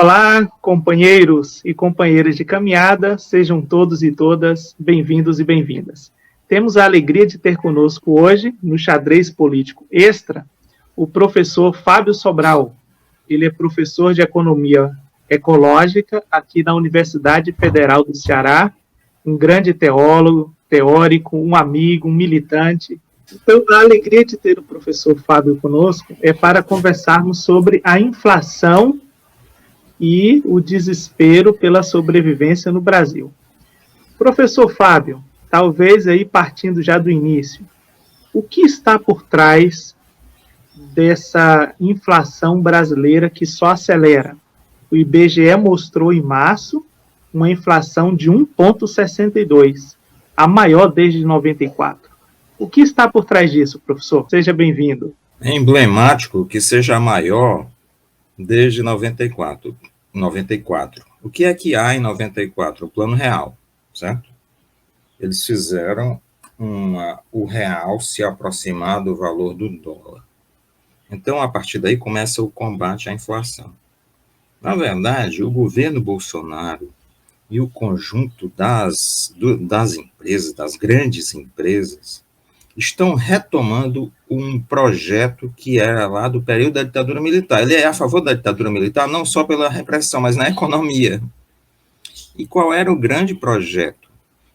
Olá, companheiros e companheiras de caminhada, sejam todos e todas bem-vindos e bem-vindas. Temos a alegria de ter conosco hoje, no Xadrez Político Extra, o professor Fábio Sobral. Ele é professor de Economia Ecológica aqui na Universidade Federal do Ceará, um grande teólogo, teórico, um amigo, um militante. Então, a alegria de ter o professor Fábio conosco é para conversarmos sobre a inflação e o desespero pela sobrevivência no Brasil. Professor Fábio, talvez aí partindo já do início, o que está por trás dessa inflação brasileira que só acelera? O IBGE mostrou em março uma inflação de 1,62, a maior desde 94. O que está por trás disso, professor? Seja bem-vindo. É emblemático que seja a maior desde 94. O que é que há em 94? O Plano Real, certo? Eles fizeram o real se aproximar do valor do dólar. Então, a partir daí, começa o combate à inflação. Na verdade, o governo Bolsonaro e o conjunto das empresas, das grandes empresas, estão retomando um projeto que era lá do período da ditadura militar. Ele é a favor da ditadura militar, não só pela repressão, mas na economia. E qual era o grande projeto?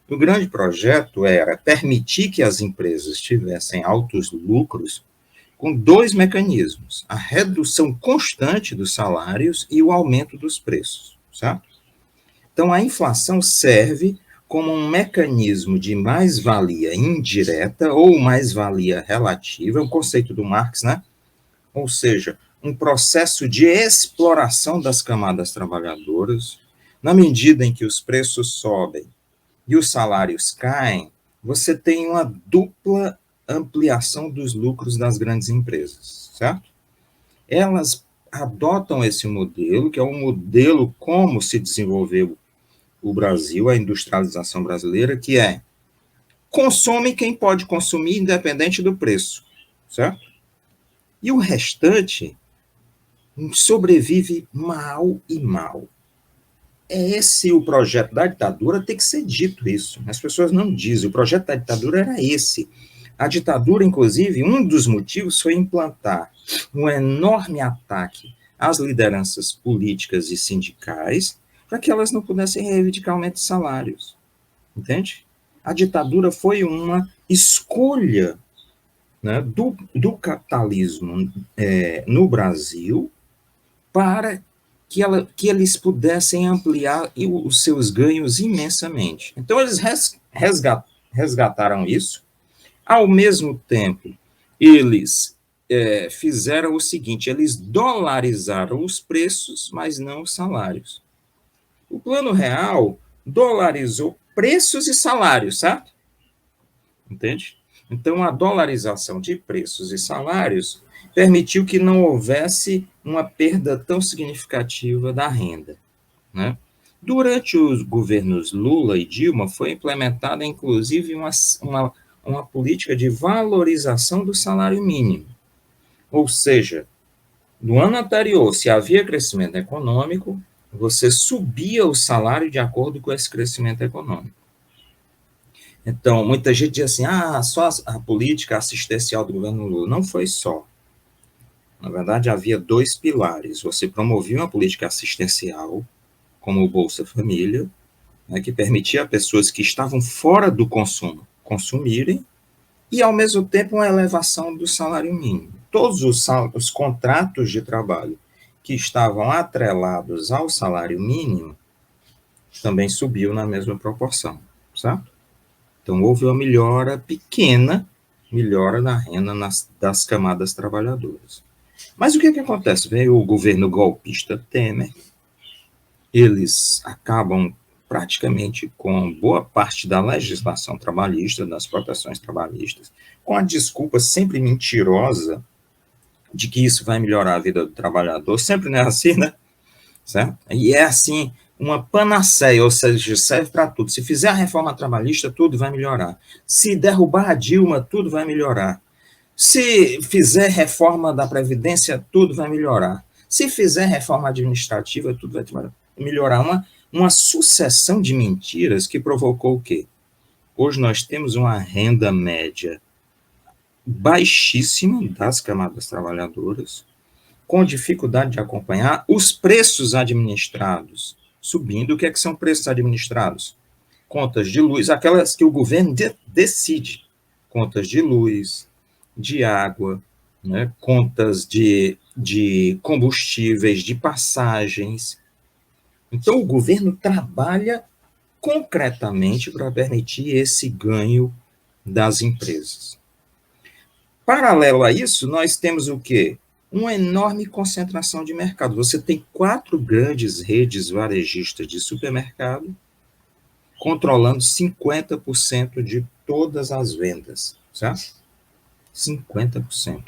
O grande projeto era permitir que as empresas tivessem altos lucros com dois mecanismos: a redução constante dos salários e o aumento dos preços, certo? Então, a inflação serve como um mecanismo de mais-valia indireta ou mais-valia relativa, o conceito do Marx, né? Ou seja, um processo de exploração das camadas trabalhadoras. Na medida em que os preços sobem e os salários caem, você tem uma dupla ampliação dos lucros das grandes empresas, certo? Elas adotam esse modelo, que é um modelo como se desenvolveu o Brasil, a industrialização brasileira, que é: consome quem pode consumir, independente do preço, certo? E o restante sobrevive mal e mal. É esse o projeto da ditadura, tem que ser dito isso. As pessoas não dizem, o projeto da ditadura era esse. A ditadura, inclusive, um dos motivos foi implantar um enorme ataque às lideranças políticas e sindicais, para que elas não pudessem reivindicar aumento de salários. Entende? A ditadura foi uma escolha, né, do capitalismo no Brasil para que eles pudessem ampliar os seus ganhos imensamente. Então, eles resgataram isso. Ao mesmo tempo, eles fizeram o seguinte: eles dolarizaram os preços, mas não os salários. O Plano Real dolarizou preços e salários, certo? Entende? Então, a dolarização de preços e salários permitiu que não houvesse uma perda tão significativa da renda, né? Durante os governos Lula e Dilma, foi implementada, inclusive, uma política de valorização do salário mínimo. Ou seja, no ano anterior, se havia crescimento econômico, você subia o salário de acordo com esse crescimento econômico. Então, muita gente diz assim: só a política assistencial do governo Lula. Não foi só. Na verdade, havia dois pilares. Você promovia uma política assistencial, como o Bolsa Família, né, que permitia a pessoas que estavam fora do consumo consumirem, e, ao mesmo tempo, uma elevação do salário mínimo. Todos os contratos de trabalho que estavam atrelados ao salário mínimo também subiu na mesma proporção, certo? Então, houve uma pequena melhora na renda das camadas trabalhadoras. Mas o que acontece? Veio o governo golpista Temer, eles acabam praticamente com boa parte da legislação trabalhista, das proteções trabalhistas, com a desculpa sempre mentirosa de que isso vai melhorar a vida do trabalhador. Sempre não é assim, né? Certo? E é assim, uma panaceia, ou seja, serve para tudo. Se fizer a reforma trabalhista, tudo vai melhorar. Se derrubar a Dilma, tudo vai melhorar. Se fizer reforma da Previdência, tudo vai melhorar. Se fizer reforma administrativa, tudo vai melhorar. Uma sucessão de mentiras que provocou o quê? Hoje nós temos uma renda média baixíssima das camadas trabalhadoras, com dificuldade de acompanhar os preços administrados subindo. O que é que são preços administrados? Contas de luz, aquelas que o governo decide. Contas de luz, de água, né? Contas de combustíveis, de passagens. Então, o governo trabalha concretamente para permitir esse ganho das empresas. Paralelo a isso, nós temos o quê? Uma enorme concentração de mercado. Você tem 4 grandes redes varejistas de supermercado controlando 50% de todas as vendas, certo? 50%.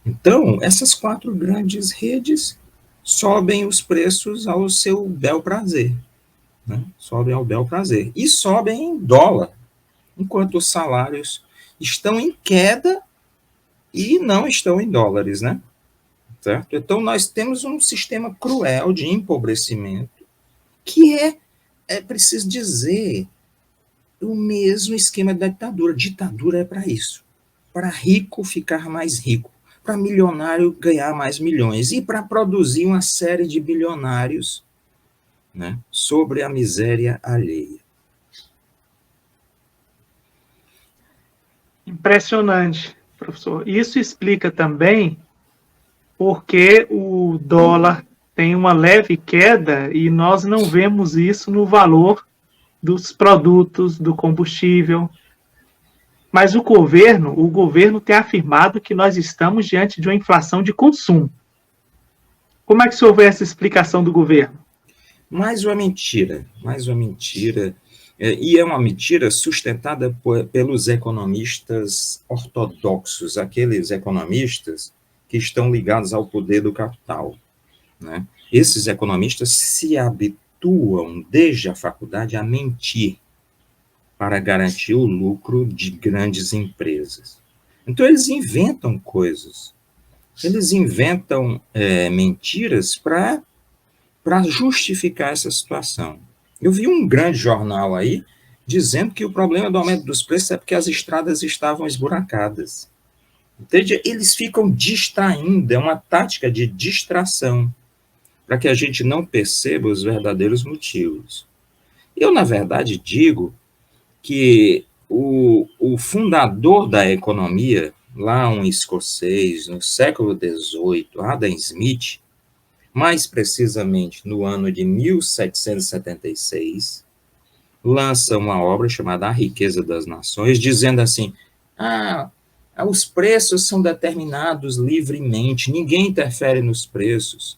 Então, essas 4 grandes redes sobem os preços ao seu bel prazer, né? Sobem ao bel prazer. E sobem em dólar, enquanto os salários estão em queda e não estão em dólares, né? Certo? Então, nós temos um sistema cruel de empobrecimento que é preciso dizer, o mesmo esquema da ditadura. Ditadura é para isso, para rico ficar mais rico, para milionário ganhar mais milhões e para produzir uma série de bilionários, né, sobre a miséria alheia. Impressionante, professor. Isso explica também porque o dólar tem uma leve queda e nós não vemos isso no valor dos produtos, do combustível. Mas o governo tem afirmado que nós estamos diante de uma inflação de consumo. Como é que o senhor vê essa explicação do governo? Mais uma mentira. E é uma mentira sustentada pelos economistas ortodoxos, aqueles economistas que estão ligados ao poder do capital, né? Esses economistas se habituam desde a faculdade a mentir para garantir o lucro de grandes empresas. Então, eles inventam coisas. Eles inventam mentiras para justificar essa situação. Eu vi um grande jornal aí dizendo que o problema do aumento dos preços é porque as estradas estavam esburacadas. Entende? Eles ficam distraindo, é uma tática de distração, para que a gente não perceba os verdadeiros motivos. Eu, na verdade, digo que o fundador da economia, lá um escocês, no século XVIII, Adam Smith, mais precisamente no ano de 1776, lança uma obra chamada A Riqueza das Nações, dizendo assim, os preços são determinados livremente, ninguém interfere nos preços.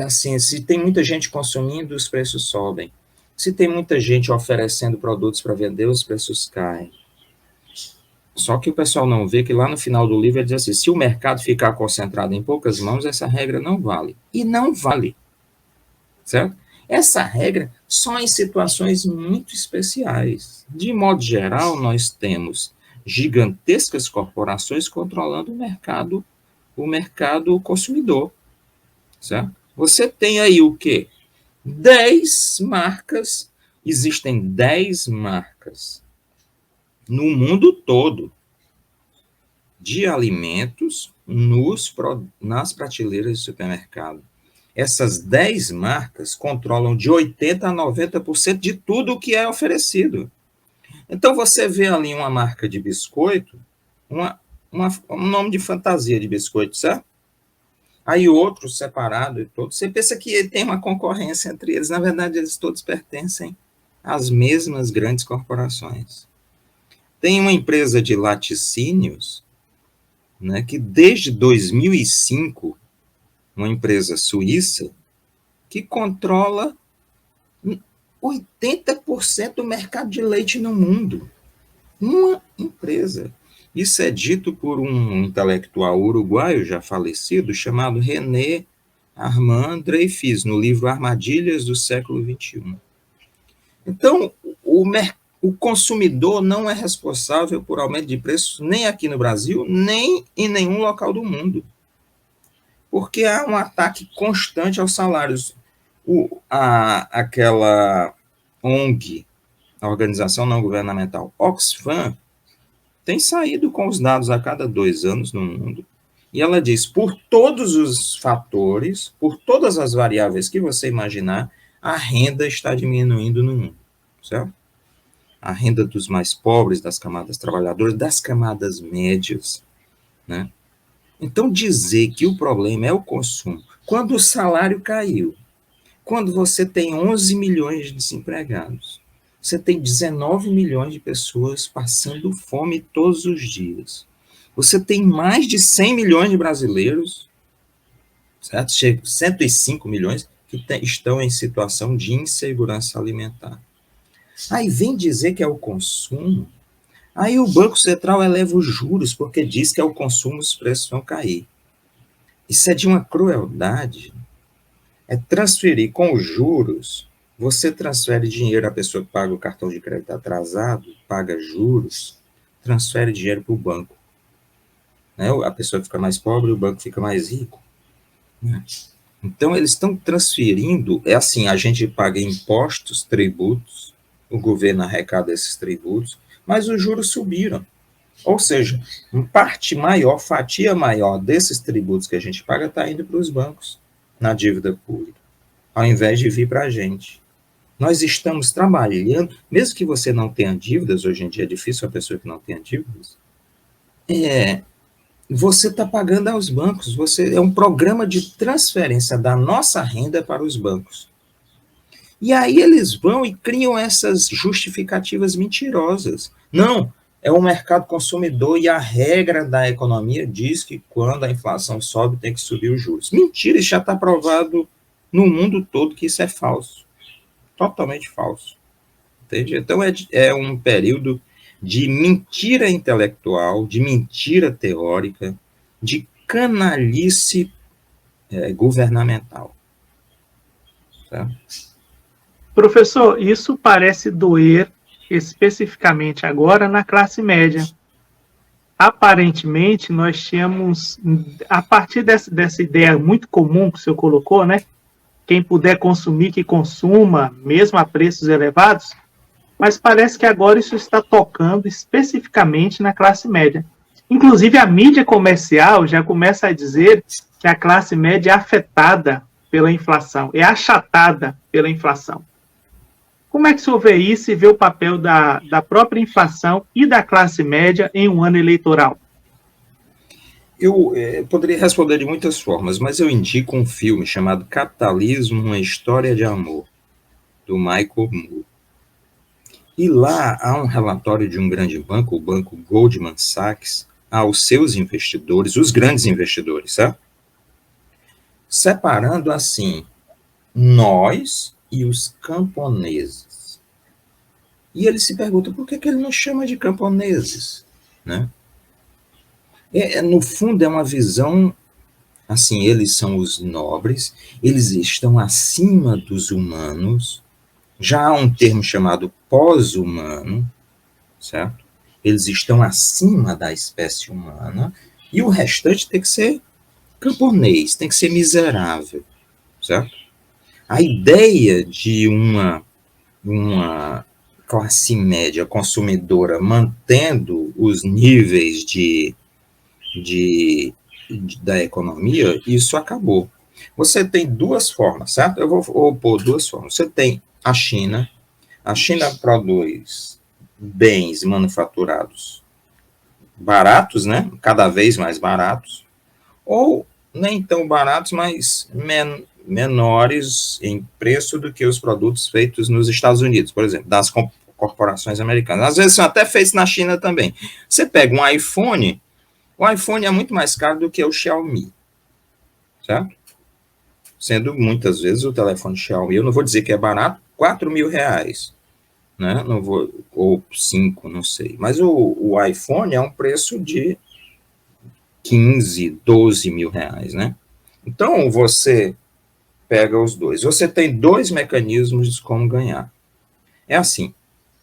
Assim, se tem muita gente consumindo, os preços sobem. Se tem muita gente oferecendo produtos para vender, os preços caem. Só que o pessoal não vê que lá no final do livro ele diz assim, se o mercado ficar concentrado em poucas mãos, essa regra não vale. E não vale. Certo? Essa regra só em situações muito especiais. De modo geral, nós temos gigantescas corporações controlando o mercado consumidor. Certo? Você tem aí o quê? 10 marcas, existem 10 marcas no mundo todo de alimentos nas prateleiras de supermercado. Essas 10 marcas controlam de 80% a 90% de tudo o que é oferecido. Então, você vê ali uma marca de biscoito, um nome de fantasia de biscoito, certo? Aí outro separado e todo. Você pensa que tem uma concorrência entre eles. Na verdade, eles todos pertencem às mesmas grandes corporações. Tem uma empresa de laticínios, né, que desde 2005, uma empresa suíça, que controla 80% do mercado de leite no mundo. Uma empresa. Isso é dito por um intelectual uruguaio já falecido, chamado René Armand Dreyfus, no livro Armadilhas do século XXI. Então, o consumidor não é responsável por aumento de preços nem aqui no Brasil, nem em nenhum local do mundo. porque há um ataque constante aos salários. Aquela ONG, a organização não governamental Oxfam, tem saído com os dados a cada 2 anos no mundo, e ela diz, por todos os fatores, por todas as variáveis que você imaginar, a renda está diminuindo no mundo, certo? A renda dos mais pobres, das camadas trabalhadoras, das camadas médias, né? Então, dizer que o problema é o consumo, quando o salário caiu, quando você tem 11 milhões de desempregados, você tem 19 milhões de pessoas passando fome todos os dias, você tem mais de 100 milhões de brasileiros, certo? 105 milhões que estão em situação de insegurança alimentar. Aí vem dizer que é o consumo, aí o Banco Central eleva os juros porque diz que é o consumo, os preços vão cair. Isso é de uma crueldade. É transferir com os juros, você transfere dinheiro à pessoa que paga o cartão de crédito atrasado, paga juros, transfere dinheiro para o banco. Né? A pessoa fica mais pobre, o banco fica mais rico. Né? Então, eles estão transferindo, é assim, a gente paga impostos, tributos, o governo arrecada esses tributos, mas os juros subiram. Ou seja, uma parte maior, fatia maior desses tributos que a gente paga está indo para os bancos, na dívida pública, ao invés de vir para a gente. Nós estamos trabalhando, mesmo que você não tenha dívidas, hoje em dia é difícil a pessoa que não tenha dívidas, você está pagando aos bancos, é um programa de transferência da nossa renda para os bancos. E aí eles vão e criam essas justificativas mentirosas. Não, é o mercado consumidor e a regra da economia diz que quando a inflação sobe tem que subir os juros. Mentira, isso já está provado no mundo todo que isso é falso. Totalmente falso. Entende? Então é um período de mentira intelectual, de mentira teórica, de canalice governamental. Tá? Professor, isso parece doer especificamente agora na classe média. Aparentemente, nós tínhamos, a partir dessa ideia muito comum que o senhor colocou, né? Quem puder consumir, que consuma, mesmo a preços elevados, mas parece que agora isso está tocando especificamente na classe média. Inclusive, a mídia comercial já começa a dizer que a classe média é afetada pela inflação, é achatada pela inflação. Como é que o senhor vê isso e vê o papel da própria inflação e da classe média em um ano eleitoral? Eu poderia responder de muitas formas, mas eu indico um filme chamado Capitalismo, uma História de Amor, do Michael Moore. E lá há um relatório de um grande banco, o banco Goldman Sachs, aos seus investidores, os grandes investidores, certo? Separando assim, nós e os camponeses. E ele se pergunta, por que ele não chama de camponeses? Né? No fundo, é uma visão, assim, eles são os nobres, eles estão acima dos humanos, já há um termo chamado pós-humano, certo? Eles estão acima da espécie humana, e o restante tem que ser camponês, tem que ser miserável, certo? A ideia de uma classe média consumidora mantendo os níveis da economia, isso acabou. Você tem duas formas, certo? Eu vou opor duas formas. Você tem a China produz bens manufaturados baratos, né? Cada vez mais baratos, ou nem tão baratos, mas menores em preço do que os produtos feitos nos Estados Unidos, por exemplo, das corporações americanas. Às vezes são até feitos na China também. Você pega um iPhone, o iPhone é muito mais caro do que o Xiaomi, certo? Sendo muitas vezes o telefone Xiaomi, eu não vou dizer que é barato, R$4.000, né? Não vou, ou 5, não sei. Mas o iPhone é um preço de 15, 12 mil reais, né? Então, você pega os dois. Você tem dois mecanismos de como ganhar. É assim,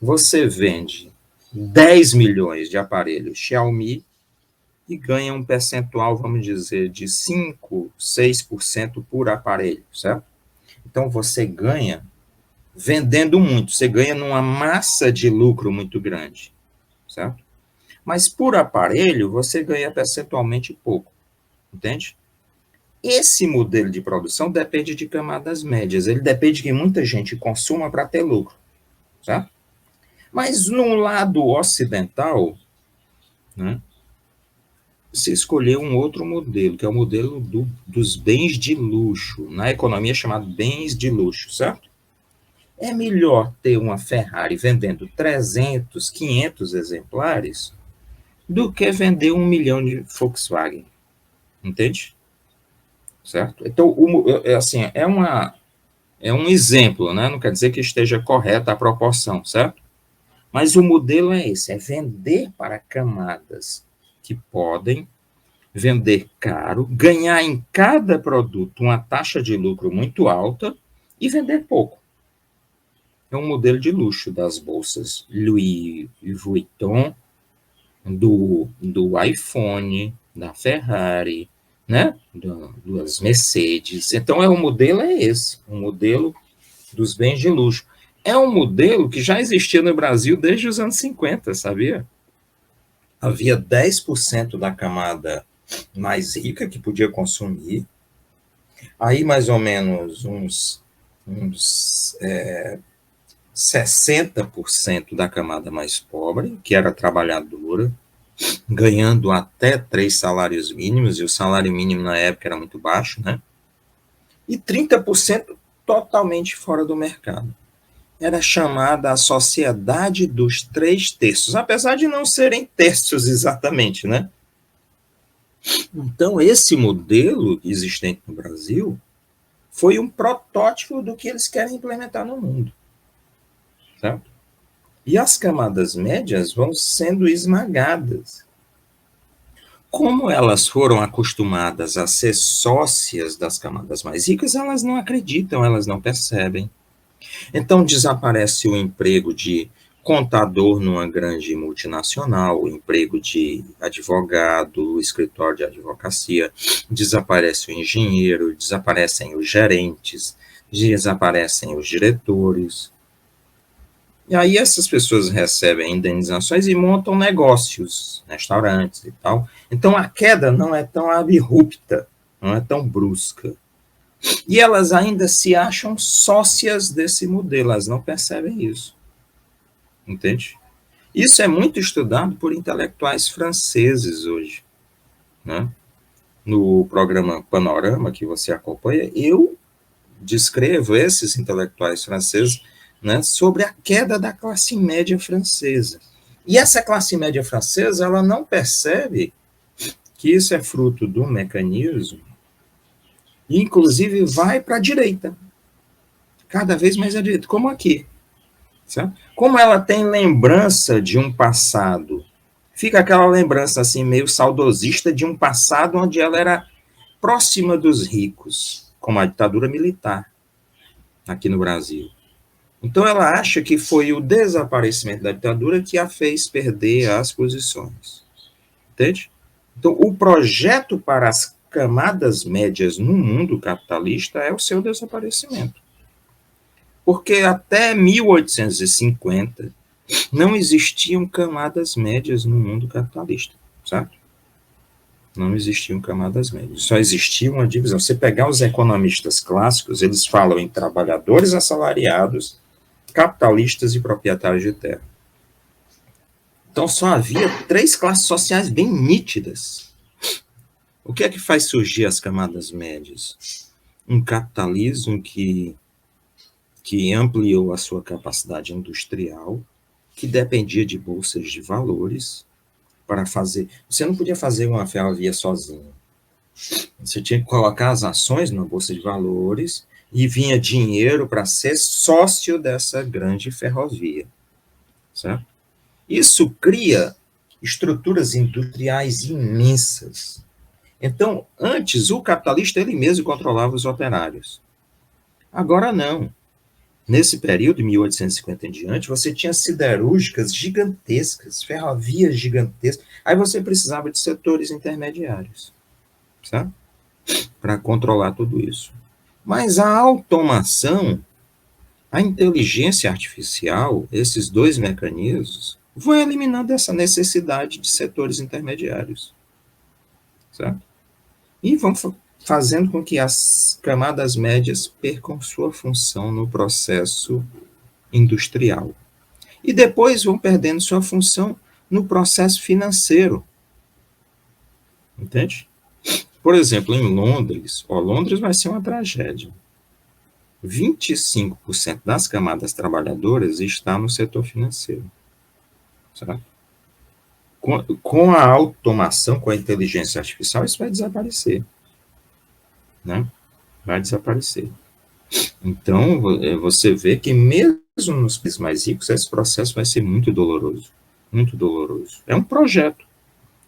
você vende 10 milhões de aparelhos Xiaomi, e ganha um percentual, vamos dizer, de 5, 6% por aparelho, certo? Então, você ganha vendendo muito, você ganha numa massa de lucro muito grande, certo? Mas por aparelho, você ganha percentualmente pouco, entende? Esse modelo de produção depende de camadas médias, ele depende que muita gente consuma para ter lucro, certo? Mas no lado ocidental, né, se escolheu um outro modelo, que é o modelo dos bens de luxo, na economia chamado bens de luxo, certo? É melhor ter uma Ferrari vendendo 300, 500 exemplares do que vender 1 milhão de Volkswagen, entende? Certo? Então, assim, é um exemplo, né? Não quer dizer que esteja correta a proporção, certo? Mas o modelo é esse, é vender para camadas que podem vender caro, ganhar em cada produto uma taxa de lucro muito alta e vender pouco. É um modelo de luxo das bolsas Louis Vuitton, do iPhone, da Ferrari, né? Das Mercedes. Então, o modelo é esse, um modelo dos bens de luxo. É um modelo que já existia no Brasil desde os anos 50, sabia? Havia 10% da camada mais rica que podia consumir, aí mais ou menos uns 60% da camada mais pobre, que era trabalhadora, ganhando até 3 salários mínimos, e o salário mínimo na época era muito baixo, né? E 30% totalmente fora do mercado. Era chamada a sociedade dos 3 terços, apesar de não serem terços exatamente, né? Então, esse modelo existente no Brasil foi um protótipo do que eles querem implementar no mundo. Certo? E as camadas médias vão sendo esmagadas. Como elas foram acostumadas a ser sócias das camadas mais ricas, elas não acreditam, elas não percebem. Então, desaparece o emprego de contador numa grande multinacional, o emprego de advogado, escritório de advocacia, desaparece o engenheiro, desaparecem os gerentes, desaparecem os diretores. E aí essas pessoas recebem indenizações e montam negócios, restaurantes e tal. Então a queda não é tão abrupta, não é tão brusca. E elas ainda se acham sócias desse modelo, elas não percebem isso. Entende? Isso é muito estudado por intelectuais franceses hoje. Né? No programa Panorama, que você acompanha, eu descrevo esses intelectuais franceses, né, sobre a queda da classe média francesa. E essa classe média francesa, ela não percebe que isso é fruto do mecanismo e, inclusive, vai para a direita. Cada vez mais à direita, como aqui. Certo? Como ela tem lembrança de um passado, fica aquela lembrança assim meio saudosista de um passado onde ela era próxima dos ricos, como a ditadura militar aqui no Brasil. Então ela acha que foi o desaparecimento da ditadura que a fez perder as posições. Entende? Então o projeto para as camadas médias no mundo capitalista é o seu desaparecimento. Porque até 1850 não existiam camadas médias no mundo capitalista, certo? Não existiam camadas médias, só existia uma divisão. Você pegar os economistas clássicos, eles falam em trabalhadores assalariados, capitalistas e proprietários de terra. Então só havia 3 classes sociais bem nítidas. O que é que faz surgir as camadas médias? Um capitalismo que ampliou a sua capacidade industrial, que dependia de bolsas de valores para fazer. Você não podia fazer uma ferrovia sozinho. Você tinha que colocar as ações na bolsa de valores e vinha dinheiro para ser sócio dessa grande ferrovia. Certo? Isso cria estruturas industriais imensas. Então, antes, o capitalista ele mesmo controlava os operários. Agora não. Nesse período, de 1850 em diante, você tinha siderúrgicas gigantescas, ferrovias gigantescas, aí você precisava de setores intermediários, sabe? Para controlar tudo isso. Mas a automação, a inteligência artificial, esses dois mecanismos, vão eliminando essa necessidade de setores intermediários, certo? E vão fazendo com que as camadas médias percam sua função no processo industrial. E depois vão perdendo sua função no processo financeiro. Entende? Por exemplo, em Londres, Londres vai ser uma tragédia. 25% das camadas trabalhadoras está no setor financeiro. Certo? Com a automação, com a inteligência artificial, isso vai desaparecer. Né? Vai desaparecer. Então, você vê que mesmo nos países mais ricos, esse processo vai ser muito doloroso. Muito doloroso. É um projeto.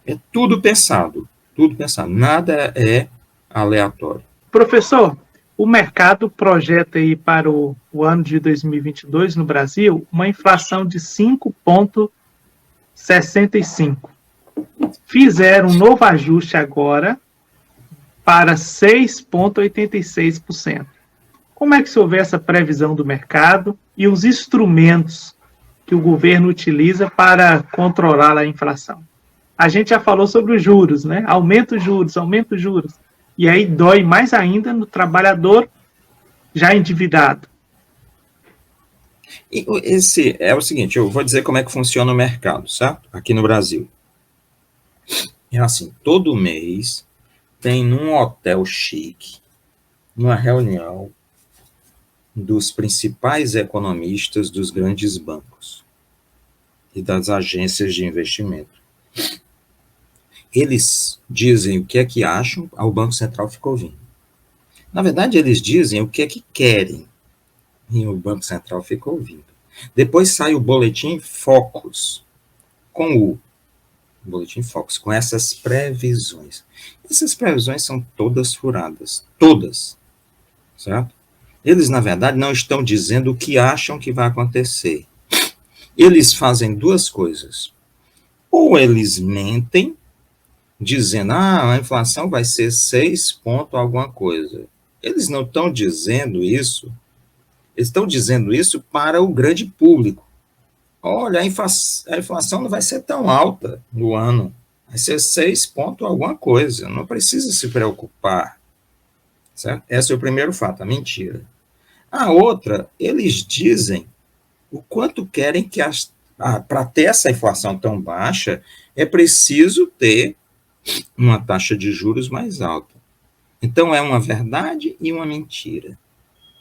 É tudo pensado. Tudo pensado. Nada é aleatório. Professor, o mercado projeta aí para o ano de 2022 no Brasil uma inflação de 5,65. Fizeram um novo ajuste agora para 6,86%. Como é que se houve essa previsão do mercado e os instrumentos que o governo utiliza para controlar a inflação? A gente já falou sobre os juros, né? Aumenta os juros. E aí dói mais ainda no trabalhador já endividado. E esse é o seguinte, eu vou dizer como é que funciona o mercado, certo? Aqui no Brasil. É assim, todo mês tem num hotel chique, uma reunião dos principais economistas dos grandes bancos e das agências de investimento. Eles dizem o que é que acham, o Banco Central fica ouvindo. Na verdade, eles dizem o que é que querem, e o Banco Central fica ouvindo. Depois sai o boletim Focus, com essas previsões. Essas previsões são todas furadas, todas, certo? Eles, na verdade, não estão dizendo o que acham que vai acontecer. Eles fazem duas coisas. Ou eles mentem, dizendo, a inflação vai ser 6 ponto alguma coisa. Eles não estão dizendo isso, eles estão dizendo isso para o grande público. Olha, a inflação não vai ser tão alta no ano, vai ser 6 ponto alguma coisa, não precisa se preocupar. Certo? Esse é o primeiro fato, a mentira. A outra, eles dizem o quanto querem que para ter essa inflação tão baixa, é preciso ter uma taxa de juros mais alta. Então, é uma verdade e uma mentira.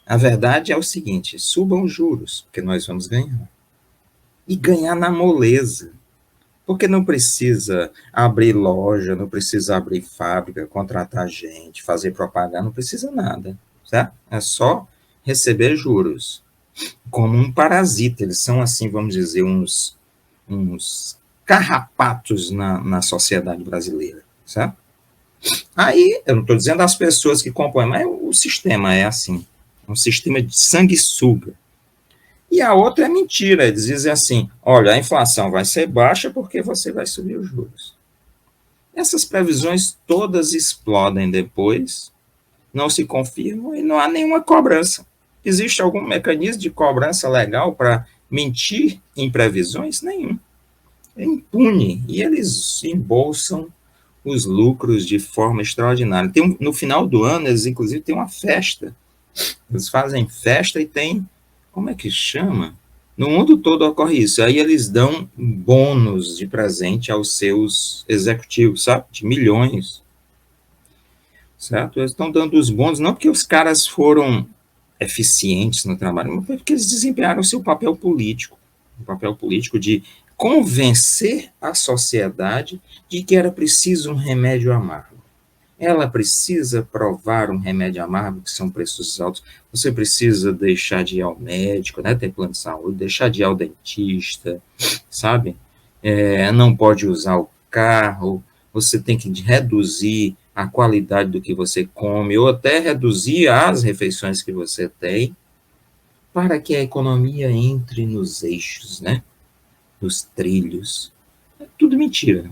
A verdade é o seguinte, subam os juros, porque nós vamos ganhar. E ganhar na moleza. Porque não precisa abrir loja, não precisa abrir fábrica, contratar gente, fazer propaganda, não precisa nada. Certo? É só receber juros. Como um parasita, eles são assim, vamos dizer, uns carrapatos na sociedade brasileira. Certo? Aí, eu não estou dizendo as pessoas que compõem, mas o sistema é assim, um sistema de sanguessuga. E a outra é mentira, eles dizem assim, olha, a inflação vai ser baixa porque você vai subir os juros. Essas previsões todas explodem depois, não se confirmam e não há nenhuma cobrança. Existe algum mecanismo de cobrança legal para mentir em previsões? Nenhum. É impune, e eles embolsam os lucros de forma extraordinária. No final do ano, eles inclusive têm uma festa. Eles fazem festa e tem, como é que chama? No mundo todo ocorre isso. Aí eles dão bônus de presente aos seus executivos, sabe? De milhões. Certo? Eles estão dando os bônus, não porque os caras foram eficientes no trabalho, mas porque eles desempenharam o seu papel político. O papel político de convencer a sociedade de que era preciso um remédio amargo. Ela precisa provar um remédio amargo, que são preços altos. Você precisa deixar de ir ao médico, né, ter plano de saúde, deixar de ir ao dentista, sabe? Não pode usar o carro, você tem que reduzir a qualidade do que você come, ou até reduzir as refeições que você tem, para que a economia entre nos eixos, né? Nos trilhos. É tudo mentira,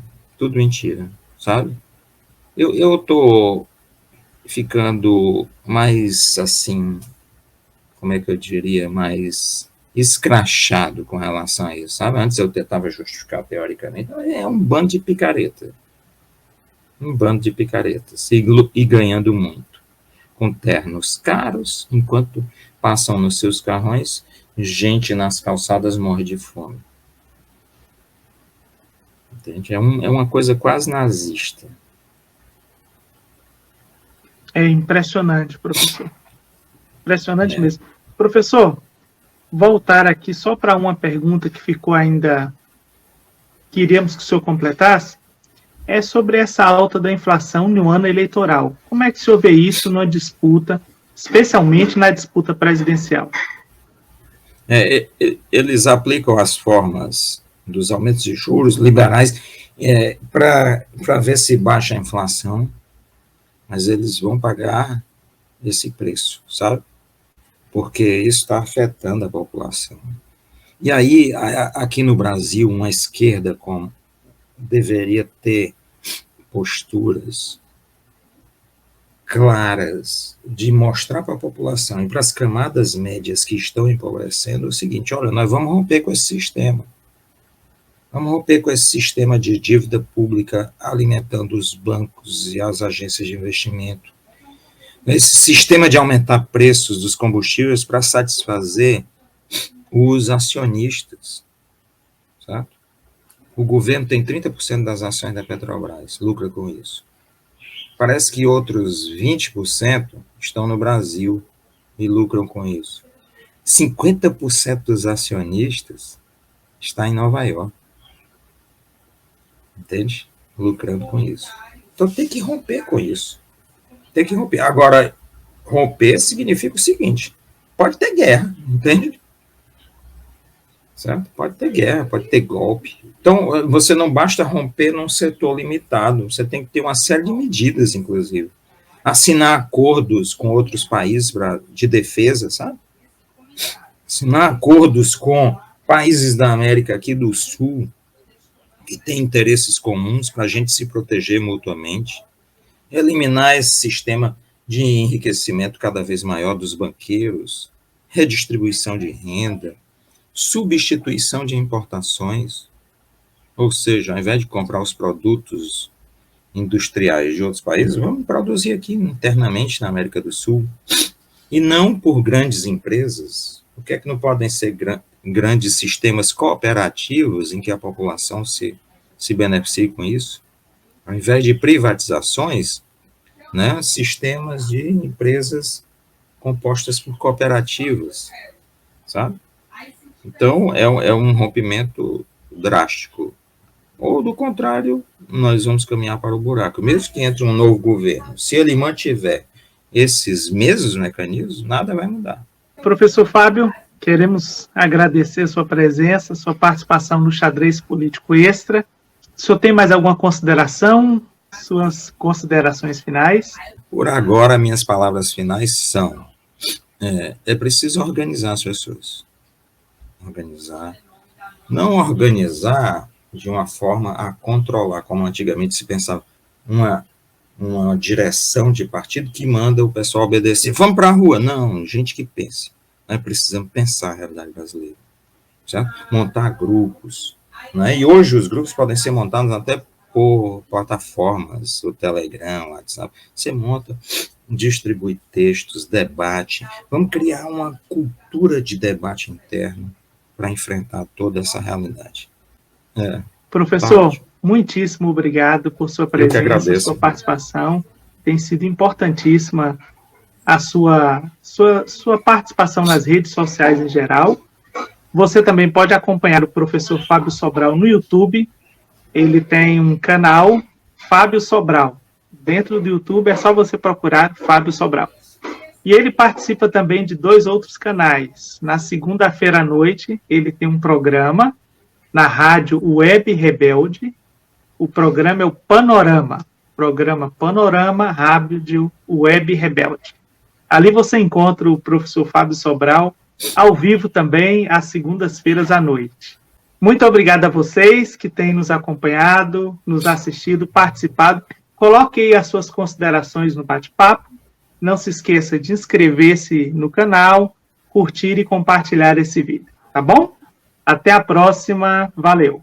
sabe? Eu tô ficando mais, assim, como é que eu diria, mais escrachado com relação a isso, sabe? Antes eu tentava justificar teoricamente, é um bando de picareta. Um bando de picaretas, e ganhando muito, com ternos caros, enquanto passam nos seus carrões, gente nas calçadas morre de fome. Entende? É uma coisa quase nazista. É impressionante, professor. Impressionante mesmo. Professor, voltar aqui só para uma pergunta que ficou ainda, queríamos que o senhor completasse, é sobre essa alta da inflação no ano eleitoral. Como é que o senhor vê isso numa disputa, especialmente na disputa presidencial? Eles aplicam as formas dos aumentos de juros liberais para ver se baixa a inflação, mas eles vão pagar esse preço, sabe? Porque isso está afetando a população. E aí, aqui no Brasil, uma esquerda deveria ter posturas claras de mostrar para a população e para as camadas médias que estão empobrecendo o seguinte: olha, nós vamos romper com esse sistema. Vamos romper com esse sistema de dívida pública alimentando os bancos e as agências de investimento. Esse sistema de aumentar preços dos combustíveis para satisfazer os acionistas, certo? O governo tem 30% das ações da Petrobras, lucra com isso. Parece que outros 20% estão no Brasil e lucram com isso. 50% dos acionistas está em Nova York. Entende? Lucrando com isso. Então tem que romper com isso. Tem que romper. Agora, romper significa o seguinte: pode ter guerra, entende? Certo? Pode ter guerra, pode ter golpe. Então, você não basta romper num setor limitado, você tem que ter uma série de medidas, inclusive. Assinar acordos com outros países de defesa, sabe? Assinar acordos com países da América aqui do Sul, que têm interesses comuns para a gente se proteger mutuamente. Eliminar esse sistema de enriquecimento cada vez maior dos banqueiros, redistribuição de renda, substituição de importações, ou seja, ao invés de comprar os produtos industriais de outros países, vamos produzir aqui internamente na América do Sul, e não por grandes empresas. Por que é que não podem ser grandes sistemas cooperativos em que a população se beneficie com isso? Ao invés de privatizações, né, sistemas de empresas compostas por cooperativas, sabe? Então, é um rompimento drástico. Ou, do contrário, nós vamos caminhar para o buraco. Mesmo que entre um novo governo, se ele mantiver esses mesmos mecanismos, nada vai mudar. Professor Fábio, queremos agradecer sua presença, sua participação no Xadrez Político Extra. O senhor tem mais alguma consideração? Suas considerações finais? Por agora, minhas palavras finais são: é preciso organizar as pessoas. Organizar. Não organizar de uma forma a controlar, como antigamente se pensava, uma direção de partido que manda o pessoal obedecer. Vamos para a rua. Não, gente que pense. Nós precisamos pensar a realidade brasileira. Certo? Montar grupos. Né? E hoje os grupos podem ser montados até por plataformas, o Telegram, o WhatsApp. Você monta, distribui textos, debate. Vamos criar uma cultura de debate interno para enfrentar toda essa realidade. Professor, muitíssimo obrigado por sua presença, sua participação. Tem sido importantíssima a sua participação nas redes sociais em geral. Você também pode acompanhar o professor Fábio Sobral no YouTube. Ele tem um canal, Fábio Sobral. Dentro do YouTube é só você procurar Fábio Sobral. E ele participa também de 2 outros canais. Na segunda-feira à noite, ele tem um programa na rádio Web Rebelde. O programa é o Panorama. Programa Panorama, rádio Web Rebelde. Ali você encontra o professor Fábio Sobral ao vivo também, às segundas-feiras à noite. Muito obrigado a vocês que têm nos acompanhado, nos assistido, participado. Coloque aí as suas considerações no bate-papo. Não se esqueça de inscrever-se no canal, curtir e compartilhar esse vídeo, tá bom? Até a próxima, valeu!